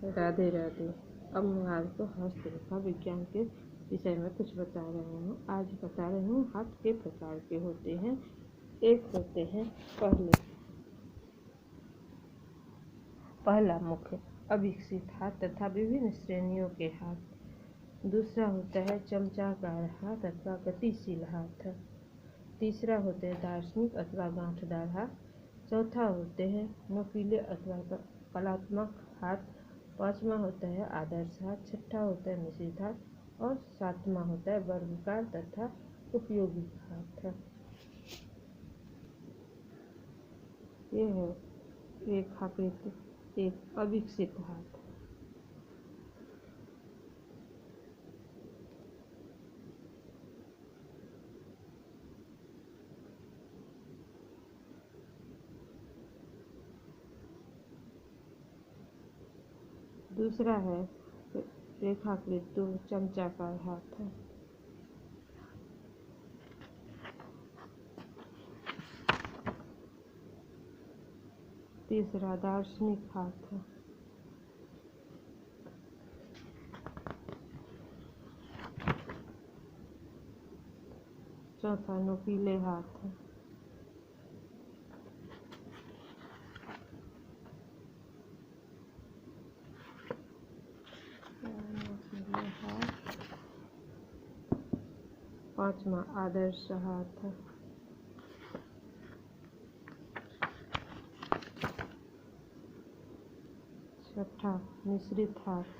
राधे राधे। अब मैं आपको हस्तरेखा विज्ञान के विषय में कुछ बता रही हूँ। आज बता रही हूँ हाथ के प्रकार के होते हैं। एक होते हैं पहला मुख्य अविकसित हाथ तथा विभिन्न श्रेणियों के हाथ। दूसरा होता है चमचाकार हाथ अथवा गतिशील हाथ। तीसरा होते हैं दार्शनिक अथवा गांठदार हाथ। चौथा होते हैं नुकीले अथवा कलात्मक हाथ। पांचवा होता है आदर्श हाथ। छठा होता है मिश्रित हाथ और सातवां होता है वर्गाकार तथा उपयोगी हाथ। ये है रेखाकृति एक अविकसित हाथ। दूसरा है रेखाकृत दो चमचाकार हाथ है। तीसरा दार्शनिक हाथ है। चौथा नुकीले हाथ है। पांचवा आदर्श हाथ है। छठा मिश्रित हाथ।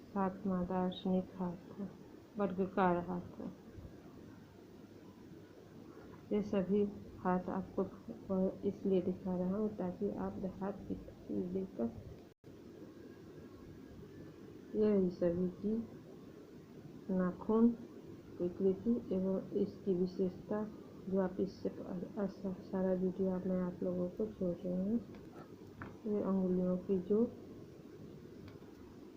सातवां दार्शनिक हाथ है, वर्गाकार हाथ है। ये सभी हाथ आपको इसलिए दिखा रहा हूँ ताकि आप हाथ की तस्वीर देखकर यही सभी की नाखून विकृति एवं इसकी विशेषता जो आप इससे सारा वीडियो मैं आप लोगों को छोड़ रही हूँ। ये उंगलियों की जो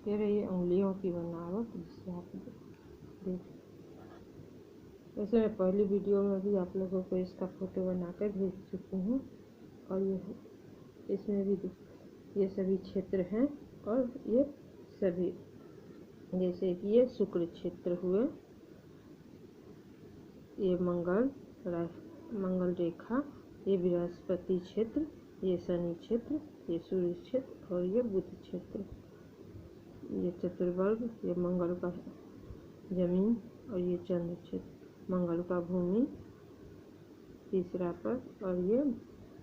कह रही है उंगलियों की बनावट जिससे आप देख। वैसे मैं पहली वीडियो में भी आप लोगों को इसका फोटो बनाकर भेज चुकी हूँ और ये इसमें भी ये सभी क्षेत्र हैं और ये सभी जैसे कि ये शुक्र क्षेत्र हुए, ये मंगल रेखा, ये बृहस्पति क्षेत्र, ये शनि क्षेत्र, ये सूर्य क्षेत्र और ये बुध क्षेत्र। ये चतुर्वर्ग, ये मंगल का जमीन और ये चंद्र क्षेत्र, मंगल का भूमि तीसरा पद और ये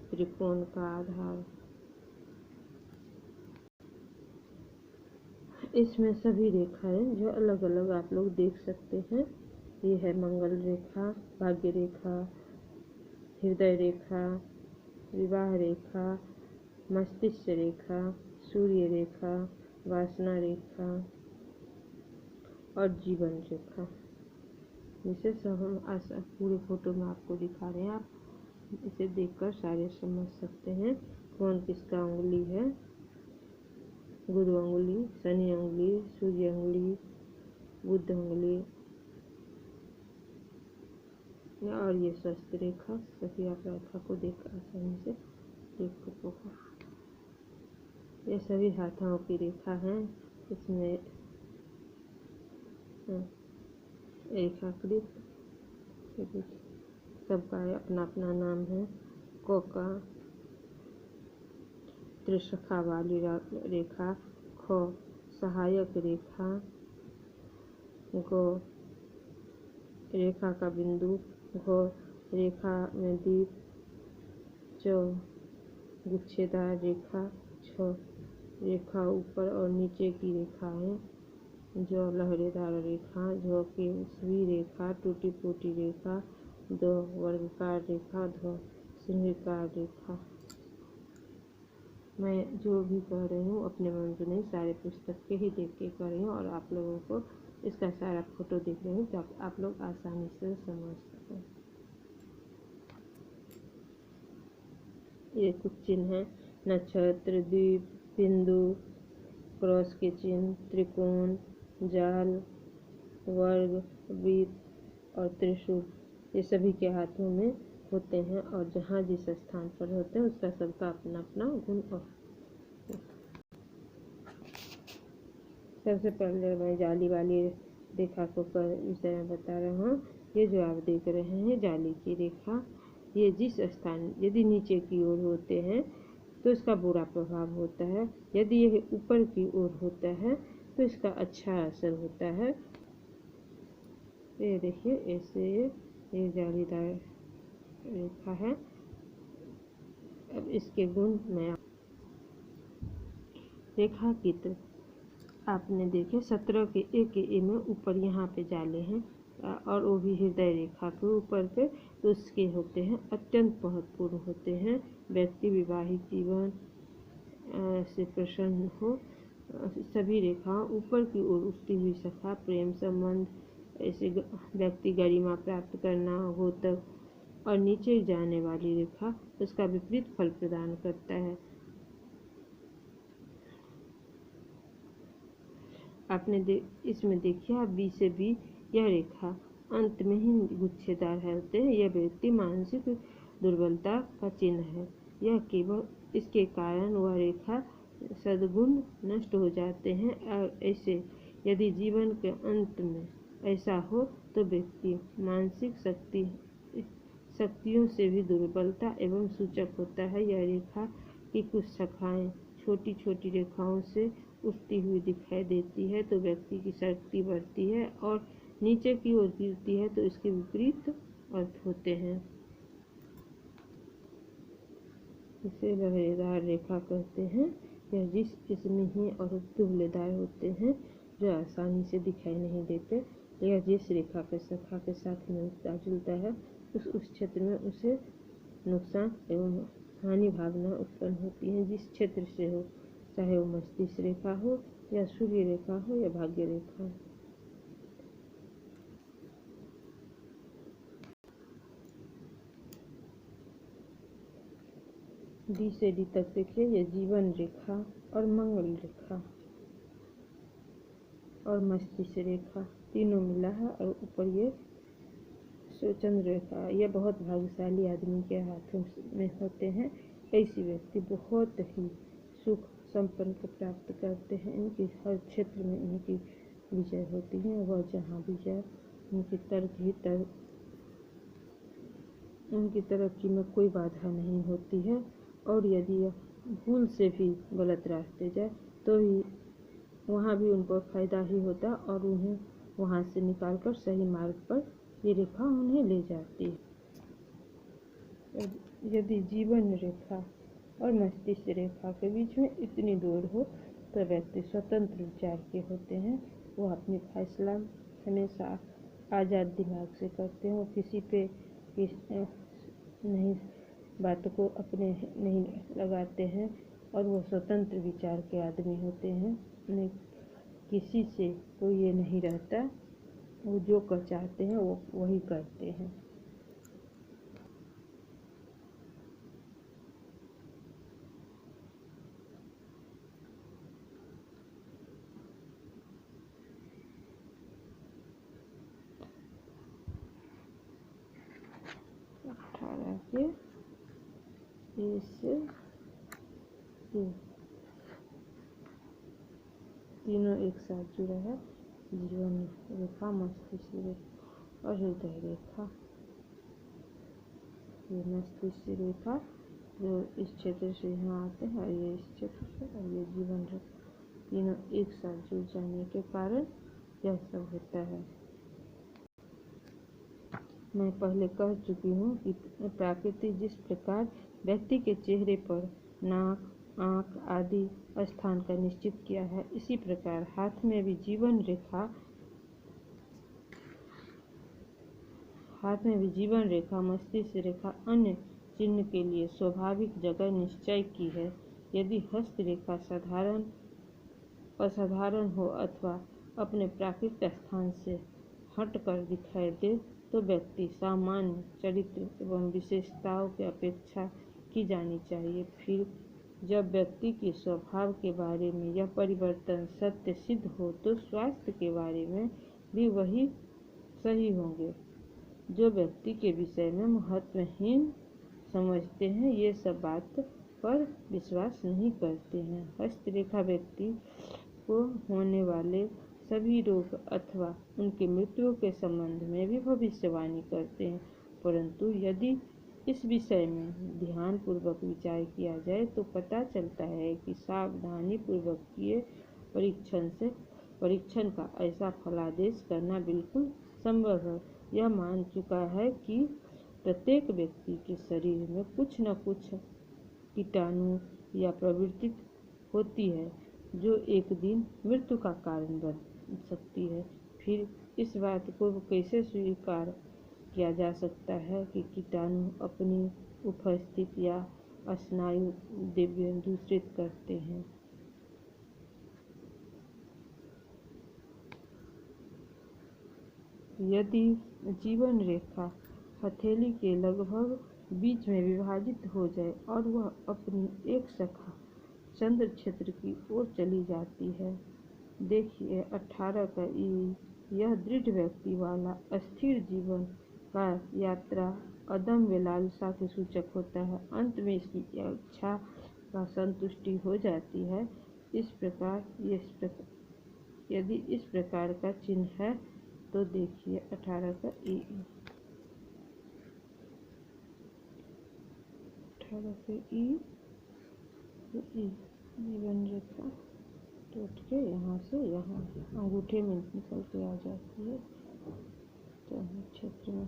त्रिकोण का आधार। इसमें सभी रेखाएं जो अलग अलग आप लोग देख सकते हैं। ये है मंगल रेखा, भाग्य रेखा, हृदय रेखा, विवाह रेखा, मस्तिष्क रेखा, सूर्य रेखा, वासना रेखा और जीवन रेखा। जिसे सब हम पूरे फोटो में आपको दिखा रहे हैं। आप इसे देखकर सारे समझ सकते हैं कौन किसका उंगली है। गुरु उंगली, शनि उंगली, सूर्य उंगली, बुध उंगली और ये स्वस्थ रेखा। सभी आप रेखा को देख आसानी से देख सकोगे। ये सभी हाथों की रेखा है। इसमें रेखाकृत सबका अपना अपना नाम है। कोका त्रिशखा वाली रेखा, खो सहायक रेखा, गो रेखा का बिंदु, घो रेखा में दीप, चो गुच्छेदार रेखा, छो रेखा ऊपर और नीचे की रेखा है, जो लहरेदार रेखा, जो की स्वी रेखा, टूटी फूटी रेखा, दो वर्गाकार रेखा, दो सिंहाकार रेखा। मैं जो भी कह रही हूँ अपने मन से नहीं, सारे पुस्तक के ही देख के कर रही हूँ और आप लोगों को इसका सारा फोटो देख रही हूँ ताकि आप लोग आसानी से समझ सकें। ये कुछ चिन्ह हैं: नक्षत्र, द्वीप, बिंदु, क्रॉस के चिन्ह, त्रिकोण, जाल, वर्ग, वृत्त और त्रिशूल। ये सभी के हाथों में होते हैं और जहाँ जिस स्थान पर होते हैं उसका सबका अपना अपना गुण और सबसे पहले मैं जाली वाली रेखा को विषय में बता रहा हूँ। ये जो आप देख रहे हैं जाली की रेखा, ये जिस स्थान यदि नीचे की ओर होते हैं तो इसका बुरा प्रभाव होता है, यदि यह ऊपर की ओर होता है तो इसका अच्छा असर होता है। ये देखिए ऐसे ये जालीदार रेखा है। अब इसके गुण में रेखा की आपने देखे 17 के एक ए में ऊपर यहाँ पे जाले हैं और वो भी हृदय रेखा के ऊपर पे, तो उसके होते हैं अत्यंत महत्वपूर्ण होते हैं। व्यक्ति विवाहित जीवन से प्रसन्न हो। सभी रेखाओं ऊपर की ओर उठती हुई सखा प्रेम संबंध, ऐसे व्यक्ति गरिमा प्राप्त करना हो तक, और नीचे जाने वाली रेखा उसका विपरीत फल प्रदान करता है। आपने इसमें देखिए आप बी से बी यह रेखा अंत में ही गुच्छेदार होते हैं। यह व्यक्ति मानसिक दुर्बलता का चिन्ह है। यह केवल इसके कारण वह रेखा सद्गुण नष्ट हो जाते हैं और ऐसे यदि जीवन के अंत में ऐसा हो तो व्यक्ति मानसिक शक्तियों से भी दुर्बलता एवं सूचक होता है। यह रेखा की कुछ शाखाएं छोटी छोटी रेखाओं से उठती हुई दिखाई देती है तो व्यक्ति की शक्ति बढ़ती है, और नीचे की ओर गिरती है तो इसके विपरीत अर्थ होते हैं। इसे लहरेदार रेखा कहते हैं। यह जिस इसमें ही और दुबलेदार होते हैं जो आसानी से दिखाई नहीं देते। यह जिस रेखा के शाखा के साथ मिलता जुलता है उस क्षेत्र में उसे नुकसान एवं हानि भावना उत्पन्न होती है। जिस क्षेत्र से हो, चाहे वो मस्तिष्क रेखा हो या सूर्य रेखा हो या भाग्य रेखा हो। डी से डी तक देखिए ये जीवन रेखा और मंगल रेखा और मस्तिष्क रेखा तीनों मिला है, और ऊपर ये चंद्र रेखा। यह बहुत भाग्यशाली आदमी के हाथों में होते हैं। ऐसे व्यक्ति बहुत ही सुख संपन्न को प्राप्त करते हैं। इनकी हर क्षेत्र में इनकी विजय होती है। वह जहाँ भी जाए उनकी तरक्की में कोई बाधा नहीं होती है, और यदि भूल से भी गलत रास्ते जाए तो ही वहाँ भी उनको फायदा ही होता और उन्हें वहाँ से निकालकर सही मार्ग पर ये रेखा उन्हें ले जाती है। यदि जीवन रेखा और मस्तिष्क रेखा के बीच में इतनी दूर हो तो व्यक्ति स्वतंत्र विचार के होते हैं। वो अपनी फैसला हमेशा आज़ाद दिमाग से करते हैं। वो किसी पे नहीं बातों को अपने नहीं लगाते हैं, और वो स्वतंत्र विचार के आदमी होते हैं। उन्हें किसी से कोई ये नहीं रहता, वो जो कर चाहते हैं वो वही करते हैं। के तीनों एक साथ जुड़ा है। जीवन रेखा, मस्तिष्क रेखा और हृदय रेखा। ये मस्तिष्क रेखा जो इस क्षेत्र से यहाँ आते हैं और ये इस क्षेत्र से, और ये जीवन रेखा, तीनों एक साथ जुड़ जाने के कारण यह सब होता है। मैं पहले कह चुकी हूँ कि प्रकृति जिस प्रकार व्यक्ति के चेहरे पर नाक, आँख आदि स्थान का निश्चित किया है, इसी प्रकार हाथ में भी जीवन रेखा, मस्तिष्क रेखा अन्य चिन्ह के लिए स्वाभाविक जगह निश्चय की है। यदि हस्त रेखा असाधारण हो अथवा अपने प्राकृतिक स्थान से हटकर दिखाई दे तो व्यक्ति सामान्य चरित्र एवं विशेषताओं की अपेक्षा की जानी चाहिए। फिर जब व्यक्ति के स्वभाव के बारे में यह परिवर्तन सत्य सिद्ध हो तो स्वास्थ्य के बारे में भी वही सही होंगे। जो व्यक्ति के विषय में महत्वहीन समझते हैं ये सब बात पर विश्वास नहीं करते हैं। हस्तरेखा व्यक्ति को होने वाले सभी रोग अथवा उनकी मृत्यु के संबंध में भी भविष्यवाणी करते हैं, परंतु यदि इस विषय में ध्यानपूर्वक विचार किया जाए तो पता चलता है कि सावधानी पूर्वक किए परीक्षण का ऐसा फलादेश करना बिल्कुल संभव है। यह मान चुका है कि प्रत्येक व्यक्ति के शरीर में कुछ न कुछ कीटाणु या प्रवृत्ति होती है जो एक दिन मृत्यु का कारण बन सकती है। फिर इस बात को कैसे स्वीकार किया जा सकता है कि कीटाणु अपनी उपस्थिति या स्नायु दिव्य दूषित करते हैं। यदि जीवन रेखा हथेली के लगभग बीच में विभाजित हो जाए और वह अपनी एक शाखा चंद्र क्षेत्र की ओर चली जाती है, देखिए 18 का ई, यह दृढ़ व्यक्ति वाला स्थिर जीवन का यात्रा अदम्य लालसा के सूचक होता है। अंत में इसकी इच्छा का संतुष्टि हो जाती है। यदि इस प्रकार का चिन्ह है तो देखिए 18 का ई, 18 के ई जीवन रेखा टूट के यहाँ से यहाँ अंगूठे में निकल के आ जाती है तो क्षेत्र में।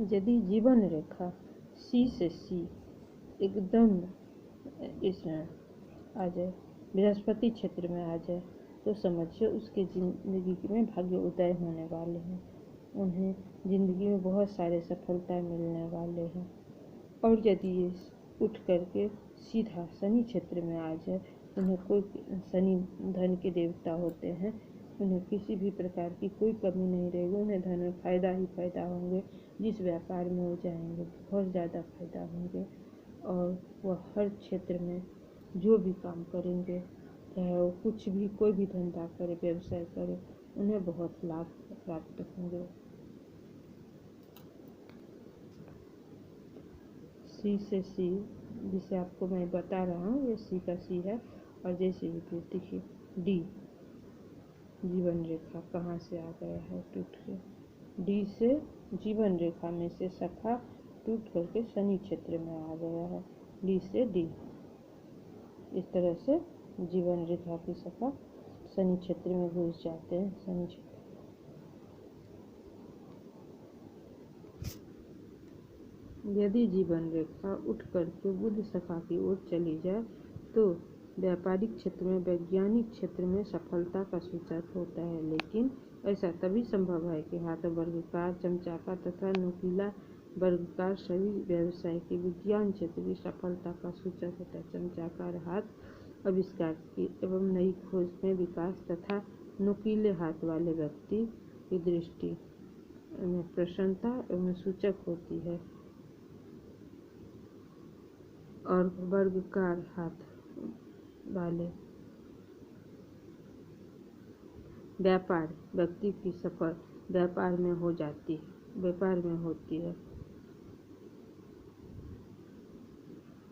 यदि जीवन रेखा सी से सी एकदम इसमें आ जाए, बृहस्पति क्षेत्र में आ जाए, तो समझिए उसके जिंदगी में भाग्य उदय होने वाले हैं। उन्हें जिंदगी में बहुत सारे सफलता मिलने वाले हैं। और यदि ये उठ करके सीधा शनि क्षेत्र में आ जाए, उन्हें कोई शनि धन के देवता होते हैं, उन्हें किसी भी प्रकार की कोई कमी नहीं रहेगी। उन्हें धन में फायदा ही फायदा होंगे। जिस व्यापार में वो जाएंगे बहुत ज़्यादा फायदा होंगे और वह हर क्षेत्र में जो भी काम करेंगे, चाहे वो कुछ भी कोई भी धंधा करे, व्यवसाय करे, उन्हें बहुत लाभ प्राप्त होंगे। सी से सी जिसे आपको मैं बता रहा हूँ, ये सी का सी है। और जैसे ही फिर देखिए डी जीवन रेखा कहाँ से आ गया है टूट के, डी से जीवन रेखा में से शाखा टूट करके शनि क्षेत्र में आ गया है। डी से डी इस तरह से जीवन रेखा की शाखा शनि क्षेत्र में घुस जाते हैं। शनि क्षेत्र यदि जीवन रेखा उठ करके बुध शाखा की ओर चली जाए तो व्यापारिक क्षेत्र में, वैज्ञानिक क्षेत्र में सफलता का सूचक होता है। लेकिन ऐसा तभी संभव है कि हाथ वर्गाकार, चमचाका तथा नुकीला वर्गाकार सभी व्यवसाय के विज्ञान क्षेत्र की सफलता का सूचक होता है। चमचाकार हाथ आविष्कार की एवं नई खोज में विकास तथा नुकीले हाथ वाले व्यक्ति की दृष्टि में प्रसन्नता एवं सूचक होती है। और वर्गाकार हाथ वाले व्यापार व्यक्ति की सफल व्यापार में होती है।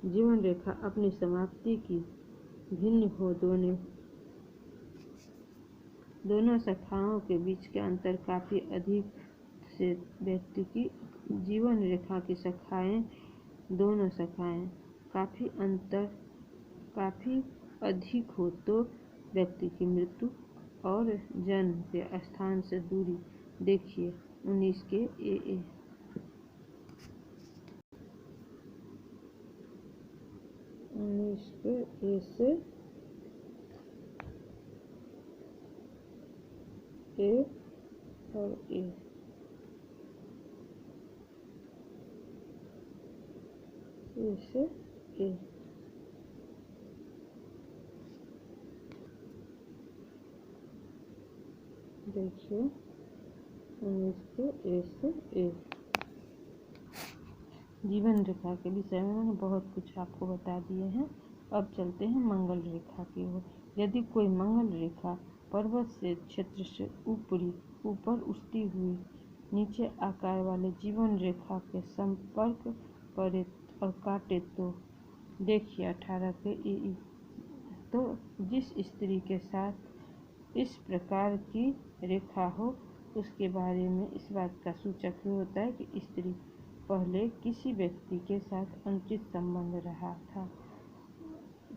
जीवन रेखा अपनी समाप्ति की भिन्न हो दोनों शाखाओं के बीच के अंतर काफी अधिक से व्यक्ति की जीवन रेखा की शाखाएं, दोनों शाखाएं काफी अधिक हो तो व्यक्ति की मृत्यु और जन्म के स्थान से दूरी देखिए 19 के ए 19 के ए से ए और ए से ए देखिए 19 के ए से ए। जीवन रेखा के विषय में मैंने बहुत कुछ आपको बता दिए हैं। अब चलते हैं मंगल रेखा की ओर। यदि कोई मंगल रेखा पर्वत से क्षेत्र से ऊपर उठती हुई नीचे आकार वाले जीवन रेखा के संपर्क करे और काटे तो देखिए 18 के ई। तो जिस स्त्री के साथ इस प्रकार की रेखा हो उसके बारे में इस बात का सूचक होता है कि स्त्री पहले किसी व्यक्ति के साथ अनुचित संबंध रहा था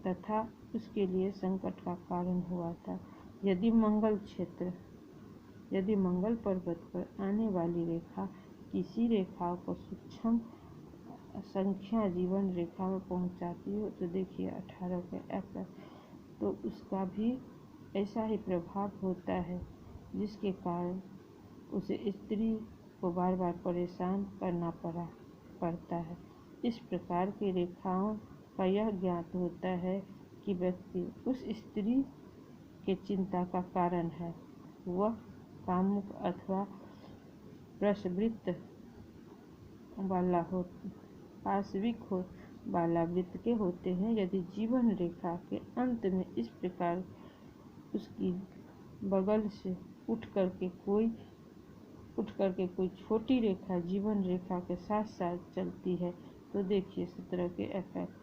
तथा उसके लिए संकट का कारण हुआ था। यदि मंगल पर्वत पर आने वाली रेखा किसी रेखा को सूक्ष्म संख्या जीवन रेखा में पहुंचाती हो तो देखिए 18 के एफ, तो उसका भी ऐसा ही प्रभाव होता है जिसके कारण उसे स्त्री को बार बार परेशान करना पड़ता है। इस प्रकार की रेखाओं का यह ज्ञात होता है कि व्यक्ति उस स्त्री के चिंता का कारण है। वह कामुक अथवा प्रसवृत्त वाला हो पाशविक हो वाला वृत्त के होते हैं। यदि जीवन रेखा के अंत में इस प्रकार उसकी बगल से उठ करके कोई छोटी रेखा जीवन रेखा के साथ साथ चलती है तो देखिए 17 के इफेक्ट।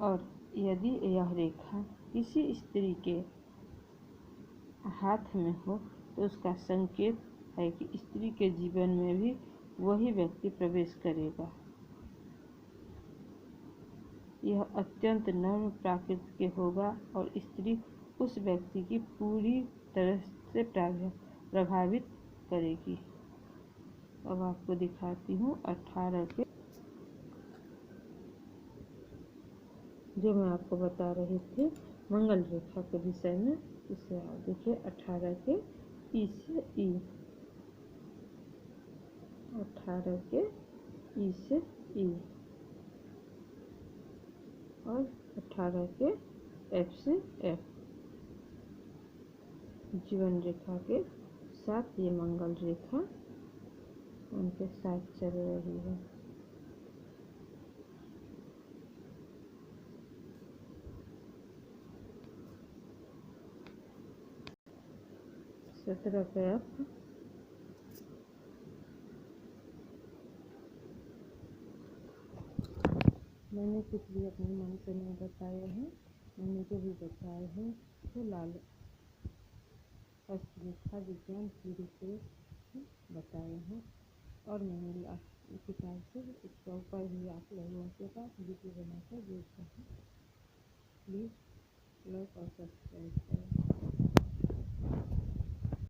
और यदि यह रेखा किसी स्त्री के हाथ में हो तो उसका संकेत है कि स्त्री के जीवन में भी वही व्यक्ति प्रवेश करेगा। यह अत्यंत नर्म प्रकृति के होगा और स्त्री उस व्यक्ति की पूरी तरह से प्रभावित करेगी। अब आपको दिखाती हूँ 18 के जो मैं आपको बता रही थी मंगल रेखा के विषय में। इसे आप देखिए 18 के ई से ई, 18 के ई से ई और 18 के एफ से एफ। जीवन रेखा के साथ ये मंगल रेखा उनके साथ चल रही है। सत्रह पे एफ मैंने कुछ भी अपने मन से नहीं बताया है, मैंने जो भी बताए हैं तो लाल हस्तरेखा विज्ञान की रूप से बताए हैं और मैंने किताब से इसका ऊपर भी आप लोगों के पास वीडियो बनाकर भेजता हूँ। प्लीज़ लाइक और सब्सक्राइब करें।